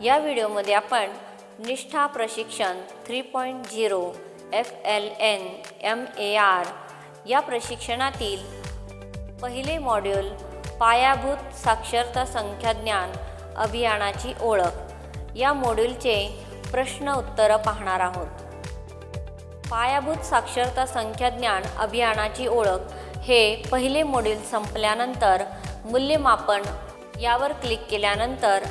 या व्हिडिओमध्ये आपण निष्ठा प्रशिक्षण 3.0 FLN MAR या प्रशिक्षणातील पहिले मॉड्यूल पायाभूत साक्षरता संख्याज्ञान अभियानाची ओळख या मॉड्यूलचे प्रश्न उत्तर पाहणार आहोत। पायाभूत साक्षरता संख्याज्ञान अभियानाची ओळख हे पहिले मॉड्यूल संपल्यानंतर मूल्यमापन यावर क्लिक केल्यानंतर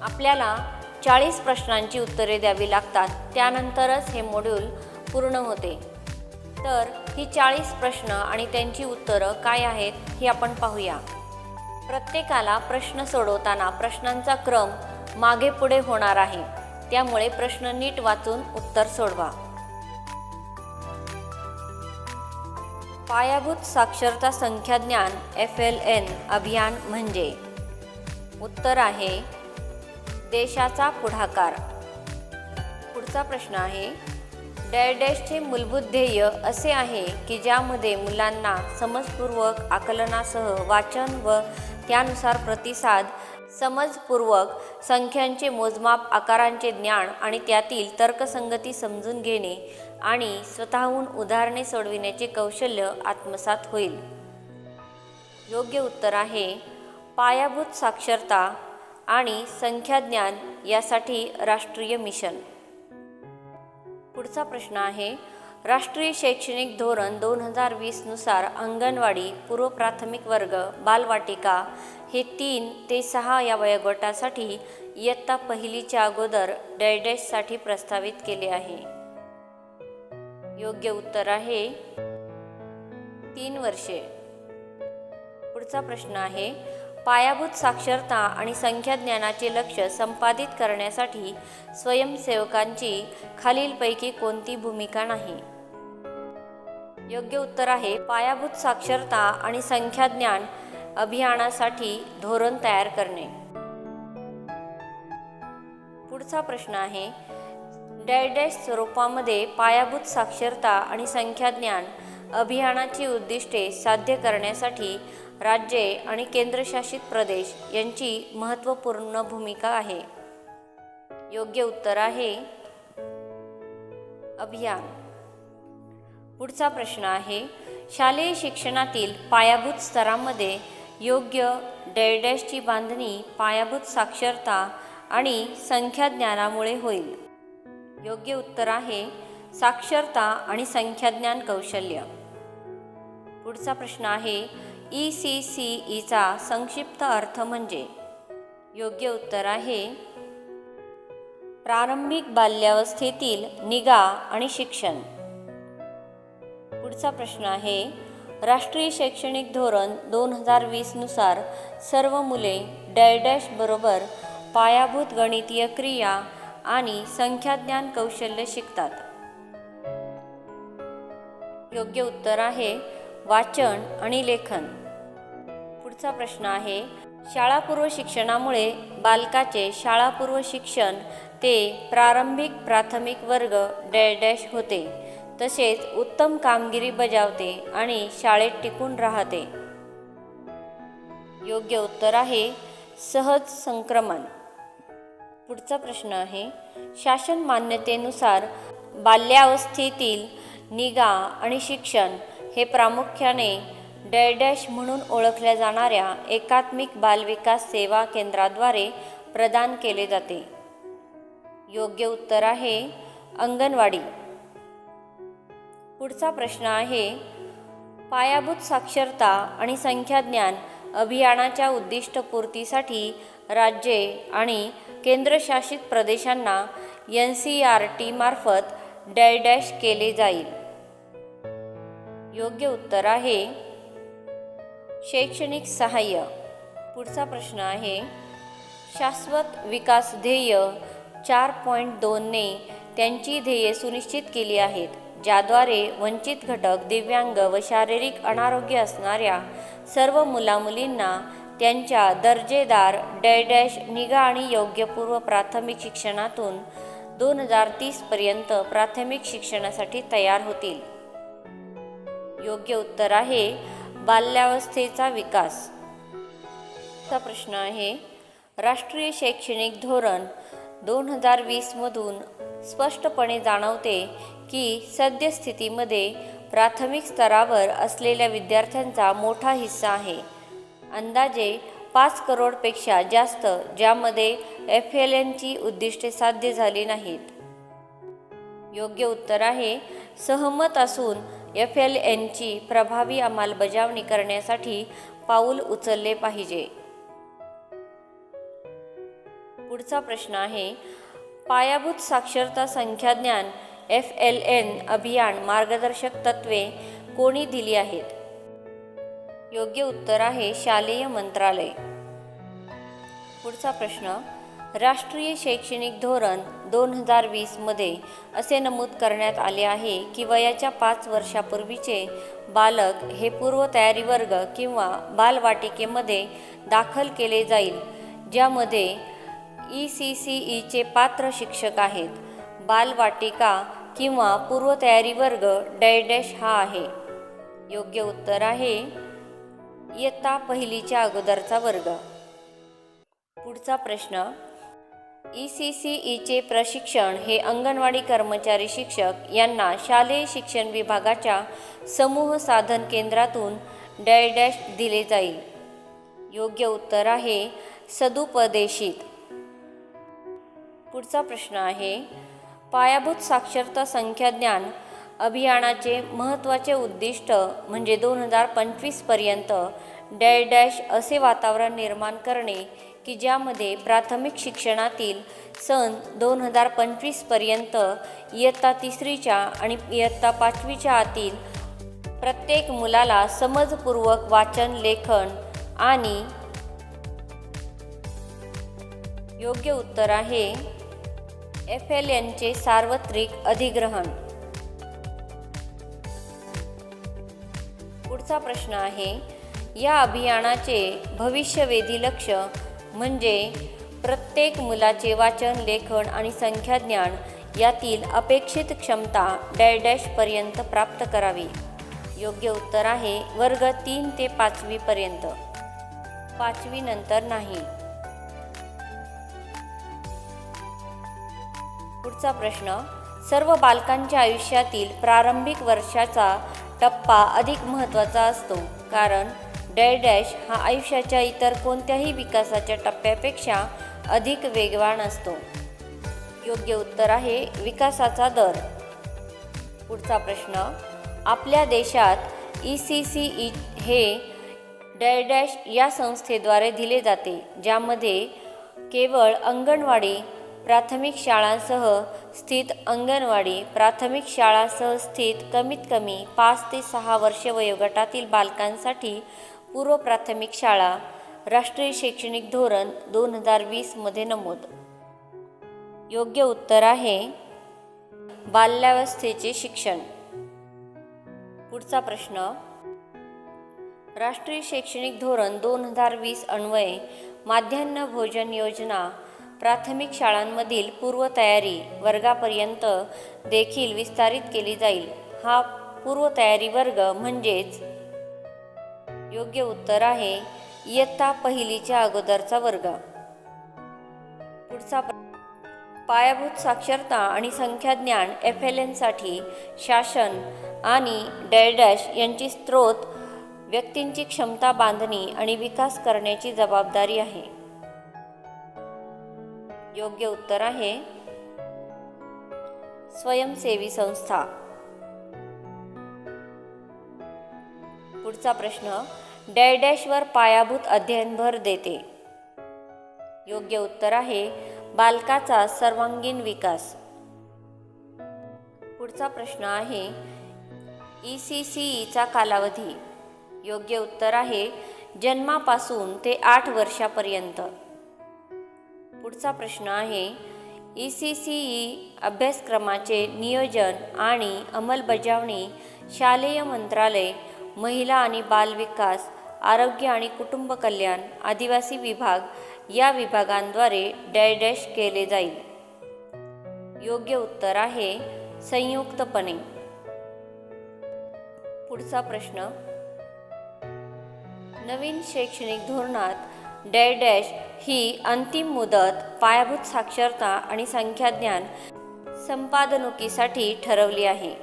आपल्याला 40 प्रश्नांची उत्तरे द्यावी लागतात। त्यानंतरच हे मॉड्यूल पूर्ण होते। तर ही 40 प्रश्न आणि त्यांची उत्तरं काय आहेत हे आपण पाहूया। प्रत्येकाला प्रश्न सोडवताना प्रश्नांचा क्रम मागे पुढे होणार आहे, त्यामुळे प्रश्न नीट वाचून उत्तर सोडवा। पायाभूत साक्षरता संख्याज्ञान FLN अभियान म्हणजे उत्तर आहे देशाचा पुढाकार। पुढचा प्रश्न आहे डॅशचे मूलभूत ध्येय असे आहे की ज्यामध्ये मुलांना समजपूर्वक आकलनासह वाचन व त्यानुसार प्रतिसाद, समजपूर्वक संख्यांचे मोजमाप, आकारांचे ज्ञान आणि त्यातील तर्कसंगती समजून घेणे आणि स्वतःहून उदाहरणे सोडविण्याचे कौशल्य आत्मसात होईल। योग्य उत्तर आहे पायाभूत साक्षरता आणि संख्याज्ञान यासाठी राष्ट्रीय मिशन। पुढचा प्रश्न आहे राष्ट्रीय शैक्षणिक धोरण 2020 नुसार अंगणवाडी, पूर्व प्राथमिक वर्ग, बालवाटिका हे 3 ते 6 या वयोगटासाठी इयत्ता पहिलीच्या अगोदर डॅशसाठी प्रस्तावित केले आहे। योग्य उत्तर आहे 3 वर्षे। पुढचा प्रश्न आहे पायाभूत साक्षरता आणि संख्याज्ञानाचे लक्ष्य संपादित करण्यासाठी स्वयंसेवकांची खालीलपैकी कोणती भूमिका नाही? योग्य उत्तर आहे पायाभूत साक्षरता आणि संख्याज्ञान अभियानासाठी धोरण तयार करणे। पुढचा प्रश्न आहे डॅश स्वरूपामध्ये पायाभूत साक्षरता आणि संख्याज्ञान अभियानाची उद्दिष्टे साध्य करण्यासाठी राज्ये आणि केंद्रशासित प्रदेश यांची महत्त्वपूर्ण भूमिका आहे। योग्य उत्तर आहे अभियान। पुढचा प्रश्न आहे शालेय शिक्षणातील पायाभूत स्तरामध्ये योग्य डॅशची बांधणी पायाभूत साक्षरता आणि संख्याज्ञानामुळे होईल। योग्य उत्तर आहे साक्षरता आणि संख्याज्ञान कौशल्य। पुढचा प्रश्न आहे ECCEचा संक्षिप्त अर्थ म्हणजे? योग्य उत्तर आहे प्रारंभिक बाल्यावस्थेतील निगा आणि शिक्षण। पुढचा प्रश्न आहे राष्ट्रीय शैक्षणिक धोरण 2020 नुसार सर्व मुले डॅश बरोबर पायाभूत गणितीय क्रिया आणि संख्याज्ञान कौशल्य शिकतात। योग्य उत्तर आहे वाचन आणि लेखन। पुढचा प्रश्न आहे शाळापूर्व शिक्षणामुळे बालकाचे शाळापूर्व शिक्षण ते प्रारंभिक प्राथमिक वर्ग डॅश होते, तसेच उत्तम कामगिरी बजावते आणि शाळेत टिकून राहते। योग्य उत्तर आहे सहज संक्रमण। पुढचा प्रश्न आहे शासन मान्यतेनुसार बाल्यावस्थेतील निगा आणि शिक्षण हे प्रामुख्याने डॅश म्हणून ओळखल्या जाणाऱ्या एकात्मिक बालविकास सेवा केंद्राद्वारे प्रदान केले जाते। योग्य उत्तर आहे अंगणवाडी। पुढचा प्रश्न आहे पायाभूत साक्षरता आणि संख्याज्ञान अभियानाच्या उद्दिष्टपूर्तीसाठी राज्ये आणि केंद्रशासित प्रदेशांना NCERT मार्फत डॅश केले जाईल। योग्य उत्तर आहे शैक्षणिक सहाय्य। पुढचा प्रश्न आहे शाश्वत विकास ध्येय 4.2 ने त्यांची ध्येये सुनिश्चित केली आहेत, ज्याद्वारे वंचित घटक, दिव्यांग व शारीरिक अनारोग्य असणाऱ्या सर्व मुलामुलींना त्यांच्या दर्जेदार डॅश निगा आणि योग्य पूर्व प्राथमिक शिक्षणातून 2030 पर्यंत प्राथमिक शिक्षणासाठी तयार होतील। योग्य उत्तर आहे बाल्यावस्थेचा विकास। चा प्रश्न आहे राष्ट्रीय शैक्षणिक धोरण 2020मधून स्पष्टपणे जाणवते की सद्यस्थितीमध्ये प्राथमिक स्तरावर असलेल्या विद्यार्थ्यांचा मोठा हिस्सा आहे. अंदाजे 5 करोडपेक्षा जास्त, ज्यामध्ये FLNची उद्दिष्टे साध्य झाली नाहीत. योग्य उत्तर आहे सहमत असून FLNची प्रभावी अंमलबजावणी करण्यासाठी पाऊल उचलले पाहिजे. पुढचा प्रश्न आहे पायाभूत साक्षरता संख्याज्ञान FLN अभियान मार्गदर्शक तत्त्वे कोणी दिली आहेत? योग्य उत्तर आहे शालेय मंत्रालय. पुढचा प्रश्न राष्ट्रीय शैक्षणिक धोरण 2020मध्ये असे नमूद करण्यात आले आहे की वयाच्या 5 वर्षापूर्वीचे बालक हे पूर्वतयारी वर्ग किंवा बालवाटिकेमध्ये दाखल केले जाईल, ज्यामध्ये ECCEचे पात्र शिक्षक आहेत. बालवाटिका किंवा पूर्वतयारी वर्ग डॅश हा आहे. योग्य उत्तर आहे इयत्ता पहिलीच्या अगोदरचा वर्ग. पुढचा प्रश्न ECCEचे प्रशिक्षण हे अंगणवाडी कर्मचारी शिक्षक यांना शालेय शिक्षण विभागाच्या समूह साधन केंद्रातून डॅश दिले जाईल. योग्य उत्तर आहे सदुपदेशित. पुढचा प्रश्न आहे पायाभूत साक्षरता संख्याज्ञान अभियानाचे महत्त्वाचे उद्दिष्ट म्हणजे 2025 पर्यंत डॅश असे वातावरण निर्माण करणे की ज्यामध्ये प्राथमिक शिक्षणातील सन 2025 पर्यंत इयत्ता 3च्या आणि इयत्ता 5वीच्या आतील प्रत्येक मुलाला समजपूर्वक वाचन, लेखन आणि योग्य उत्तर आहे FLNचे सार्वत्रिक अधिग्रहण. पुढचा प्रश्न आहे या अभियानाचे भविष्यवेधी लक्ष्य म्हणजे प्रत्येक मुलाचे वाचन, लेखन आणि संख्याज्ञान यातील अपेक्षित क्षमता डॅश पर्यंत प्राप्त करावी. योग्य उत्तर आहे वर्ग 3 ते 5वी पर्यंत, 5वी नंतर नाही. पुढचा प्रश्न सर्व बालकांच्या आयुष्यातील प्रारंभिक वर्षाचा टप्पा अधिक महत्त्वाचा असतो कारण डॅश हा आयुष्याच्या इतर कोणत्याही विकासाच्या टप्प्यापेक्षा अधिक वेगवान असतो. योग्य उत्तर आहे विकासाचा दर. पुढचा प्रश्न आपल्या देशात ECCE हे डॅश या संस्थेद्वारे दिले जाते, ज्यामध्ये केवळ अंगणवाडी प्राथमिक शाळांसह स्थित अंगणवाडी प्राथमिक शाळांसह स्थित कमीत कमी 5 ते 6 वर्ष वयोगटातील बालकांसाठी पूर्व प्राथमिक शाळा राष्ट्रीय शैक्षणिक धोरण 2020 मध्ये नमूद. योग्य उत्तर आहे बाल्यावस्थेचे शिक्षण. पुढचा प्रश्न राष्ट्रीय शैक्षणिक धोरण 2020 अन्वये माध्यान्ह भोजन योजना प्राथमिक शाळांमधील पूर्वतयारी वर्गापर्यंत देखील विस्तारित केली जाईल. हा पूर्वतयारी वर्ग म्हणजेच योग्य उत्तर आहे इयत्ता पहिलीच्या अगोदरचा वर्ग. पुढचा पायाभूत साक्षरता आणि संख्याज्ञान FLNसाठी शासन आणि डॅश यांची स्रोत व्यक्तींची क्षमता बांधणी आणि विकास करण्याची जबाबदारी आहे. योग्य उत्तर आहे स्वयंसेवी संस्था. पुढचा प्रश्न डॅशवर पायाभूत अध्ययन भर देते. योग्य उत्तर आहे बालकाचा सर्वांगीण विकास. पुढचा प्रश्न आहे ECCEचा कालावधी. योग्य उत्तर आहे जन्मापासून ते 8 वर्षापर्यंत. पुढचा प्रश्न आहे ECCE अभ्यासक्रमाचे नियोजन आणि अंमलबजावणी शालेय मंत्रालय, महिला आणि बाल विकास, आरोग्य आणि कुटुंब कल्याण, आदिवासी विभाग या विभागांद्वारे डॅश केले जाईल. योग्य उत्तर आहे संयुक्तपणे. पुढचा प्रश्न नवीन शैक्षणिक धोरणात डॅश डॅश ही अंतिम मुदत पायाभूत साक्षरता आणि संख्याज्ञान संपादनुकीसाठी ठरवली आहे?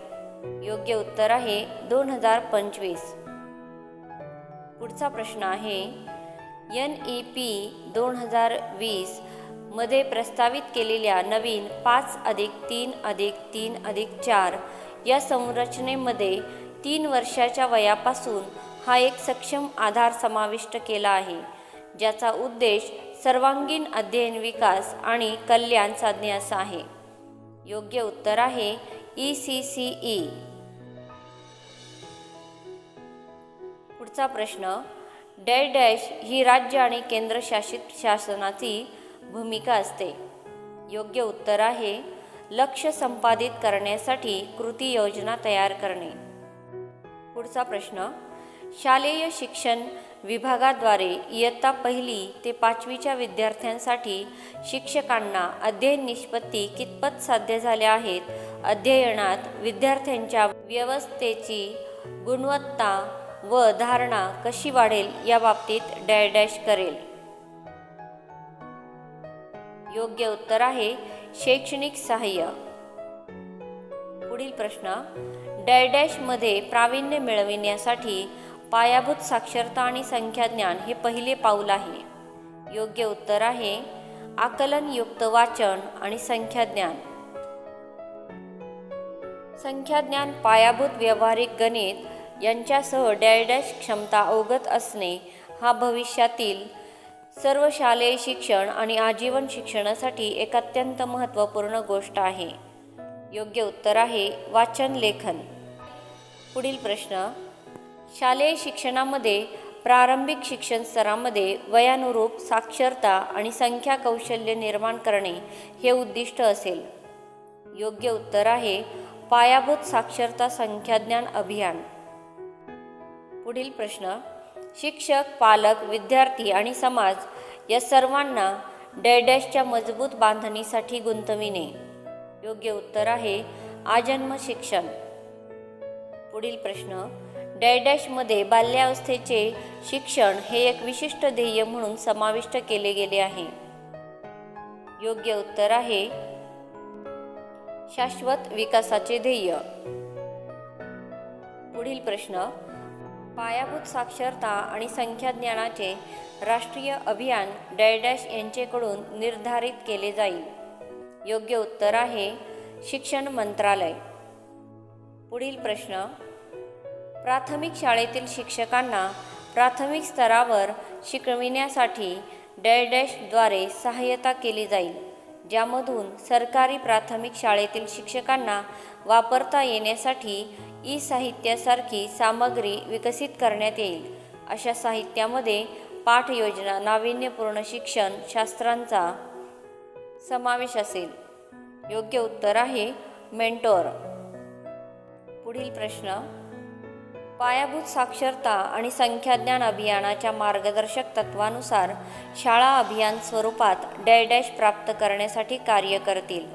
योग्य उत्तर आहे 2025. पुढचा प्रश्न आहे NEP 2020 मध्ये प्रस्तावित केलेल्या नवीन 5+3+3+4 या संरचनेमध्ये 3 वर्षाच्या वयापासून हा एक सक्षम आधार समाविष्ट केला आहे, ज्याचा उद्देश सर्वांगीण अध्ययन विकास आणि कल्याण साधणे असा आहे. योग्य उत्तर आहे ECCE. पुढचा प्रश्न डॅश डॅश ही राज्य आणि केंद्रशासित शासनाची भूमिका असते? योग्य उत्तर आहे लक्ष्य संपादित करण्यासाठी कृती योजना तयार करणे. पुढचा प्रश्न शालेय शिक्षण विभागाद्वारे इयत्ता 1 ते 5वीच्या विद्यार्थ्यांसाठी शिक्षकांना अध्ययन निष्पत्ती कितपत साध्य झाल्या आहेत? अध्ययनात विद्यार्थ्यांच्या व्यवस्थेची गुणवत्ता व धारणा कशी वाढेल याबाबतीत डॅश डॅश करेल? योग्य उत्तर आहे शैक्षणिक सहाय्य. पुढील प्रश्न डॅश डॅश मध्ये प्रावीण्य मिळविण्यासाठी पायाभूत साक्षरता आणि संख्याज्ञान हे पहिले पाऊल आहे. योग्य उत्तर आहे आकलनयुक्त वाचन आणि संख्याज्ञान. संख्याज्ञान पायाभूत व्यावहारिक गणित यांच्यासह डॅश डॅश क्षमता अवगत असणे हा भविष्यातील सर्व शालेय शिक्षण आणि आजीवन शिक्षणासाठी एक अत्यंत महत्त्वपूर्ण गोष्ट आहे. योग्य उत्तर आहे वाचन लेखन. पुढील प्रश्न शालेय शिक्षणामध्ये प्रारंभिक शिक्षण स्तरामध्ये वयानुरूप साक्षरता आणि संख्या कौशल्य निर्माण करणे हे उद्दिष्ट असेल. योग्य उत्तर आहे पायाभूत साक्षरता संख्याज्ञान अभियान. पुढील प्रश्न शिक्षक, पालक, विद्यार्थी आणि समाज या सर्वांना डॅश डॅशच्या मजबूत बांधणीसाठी गुंतविणे. योग्य उत्तर आहे आजन्म शिक्षण. पुढील प्रश्न डॅश डॅशमध्ये बाल्यावस्थेचे शिक्षण हे एक विशिष्ट ध्येय म्हणून समाविष्ट केले गेले आहे. योग्य उत्तर आहे शाश्वत विकासाचे ध्येय. पुढील प्रश्न पायाभूत साक्षरता आणि संख्याज्ञानाचे राष्ट्रीय अभियान डॅश डॅश यांचेकडून निर्धारित केले जाईल. योग्य उत्तर आहे शिक्षण मंत्रालय. पुढील प्रश्न प्राथमिक शाळेतील शिक्षकांना प्राथमिक स्तरावर शिकविण्यासाठी डॅश डॅशद्वारे सहाय्यता केली जाईल, ज्यामधून सरकारी प्राथमिक शाळेतील शिक्षकांना वापरता येण्यासाठी ई-साहित्यासारखी सामग्री विकसित करण्यात येईल. अशा साहित्यामध्ये पाठयोजना, नाविन्यपूर्ण शिक्षण शास्त्रांचा समावेश असेल. योग्य उत्तर आहे मेंटोर. पुढील प्रश्न पायाभूत साक्षरता आणि संख्याज्ञान अभियानाच्या मार्गदर्शक तत्वानुसार शाळा अभियान स्वरूपात डॅश डॅश प्राप्त करण्यासाठी कार्य करतील.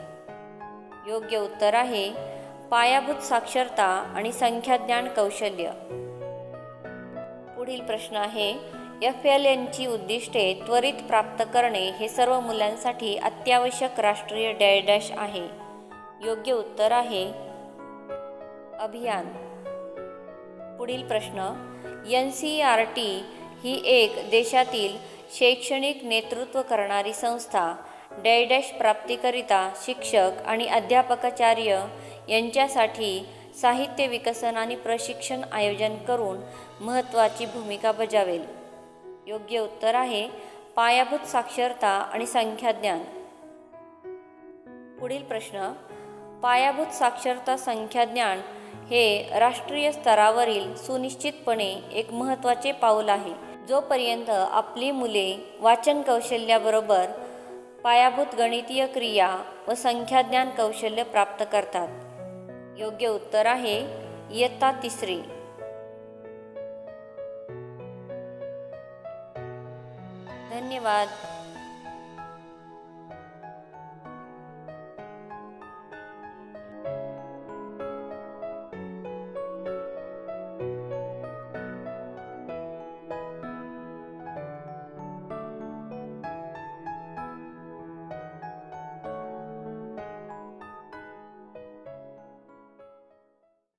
योग्य उत्तर आहे पायाभूत साक्षरता आणि संख्याज्ञान कौशल्य. पुढील प्रश्न आहे FLNची उद्दिष्टे त्वरित प्राप्त करणे हे सर्व मुलांसाठी अत्यावश्यक राष्ट्रीय डॅश डॅश आहे. योग्य उत्तर आहे अभियान. पुढील प्रश्न NCERT ही एक देशातील शैक्षणिक नेतृत्व करणारी संस्था डॅश डॅश प्राप्तीकरिता शिक्षक आणि अध्यापकाचार्य यांच्यासाठी साहित्य विकसन आणि प्रशिक्षण आयोजन करून महत्त्वाची भूमिका बजावेल. योग्य उत्तर आहे पायाभूत साक्षरता आणि संख्याज्ञान. पुढील प्रश्न पायाभूत साक्षरता संख्याज्ञान हे राष्ट्रीय स्तरावरील सुनिश्चितपणे एक महत्त्वाचे पाऊल आहे. जोपर्यंत आपली मुले वाचन कौशल्याबरोबर पायाभूत गणितीय क्रिया व संख्याज्ञान कौशल्य प्राप्त करतात. योग्य उत्तर आहे इयत्ता 3री. धन्यवाद.